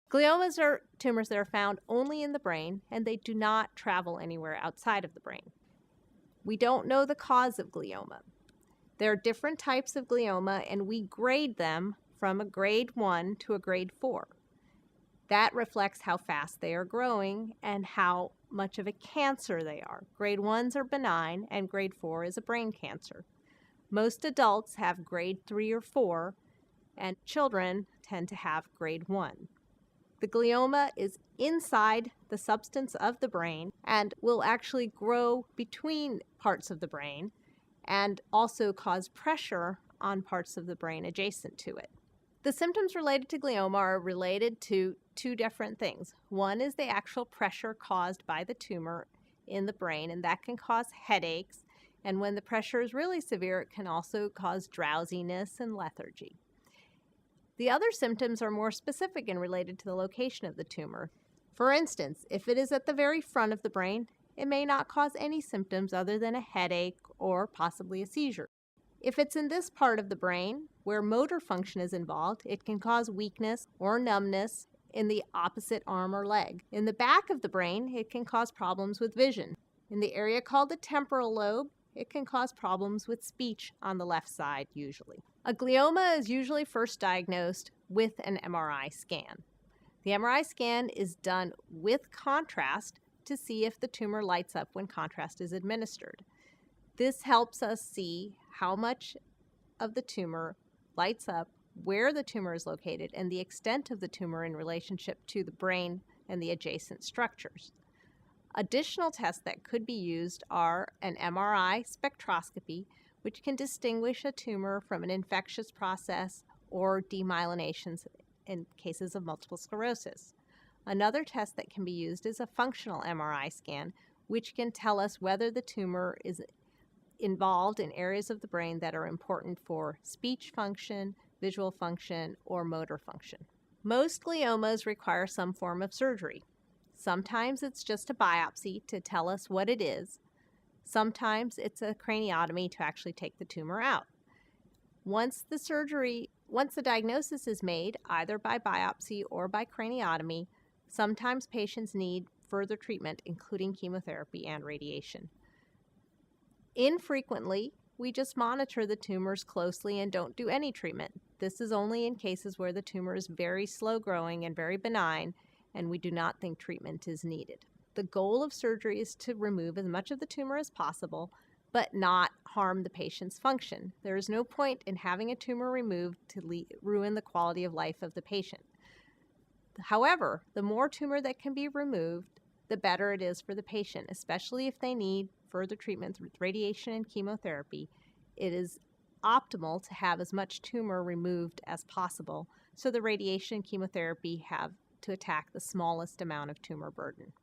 Gliomas are tumors that are found only in the brain, and they do not travel anywhere outside of the brain. We don't know the cause of glioma. There are different types of glioma, and we grade them from a grade 1 to a grade 4. That reflects how fast they are growing and how much of a cancer they are. Grade 1s are benign, and grade 4 is a brain cancer. Most adults have grade 3 or 4, and children tend to have grade 1. The glioma is inside the substance of the brain and will actually grow between parts of the brain and also cause pressure on parts of the brain adjacent to it. The symptoms related to glioma are related to two different things. One is the actual pressure caused by the tumor in the brain, and that can cause headaches. And when the pressure is really severe, it can also cause drowsiness and lethargy. The other symptoms are more specific and related to the location of the tumor. For instance, if it is at the very front of the brain, it may not cause any symptoms other than a headache or possibly a seizure. If it's in this part of the brain where motor function is involved, it can cause weakness or numbness in the opposite arm or leg. In the back of the brain, it can cause problems with vision. In the area called the temporal lobe, it can cause problems with speech on the left side usually. A glioma is usually first diagnosed with an MRI scan. The MRI scan is done with contrast to see if the tumor lights up when contrast is administered. This helps us see how much of the tumor lights up, where the tumor is located, and the extent of the tumor in relationship to the brain and the adjacent structures. Additional tests that could be used are an MRI spectroscopy, which can distinguish a tumor from an infectious process or demyelinations in cases of multiple sclerosis. Another test that can be used is a functional MRI scan, which can tell us whether the tumor is involved in areas of the brain that are important for speech function, visual function, or motor function. Most gliomas require some form of surgery. Sometimes it's just a biopsy to tell us what it is. Sometimes it's a craniotomy to actually take the tumor out. Once the diagnosis is made, either by biopsy or by craniotomy, sometimes patients need further treatment, including chemotherapy and radiation. Infrequently, we just monitor the tumors closely and don't do any treatment. This is only in cases where the tumor is very slow growing and very benign, and we do not think treatment is needed. The goal of surgery is to remove as much of the tumor as possible, but not harm the patient's function. There is no point in having a tumor removed to ruin the quality of life of the patient. However, the more tumor that can be removed, the better it is for the patient, especially if they need further treatment with radiation and chemotherapy. It is optimal to have as much tumor removed as possible, so the radiation and chemotherapy have to attack the smallest amount of tumor burden.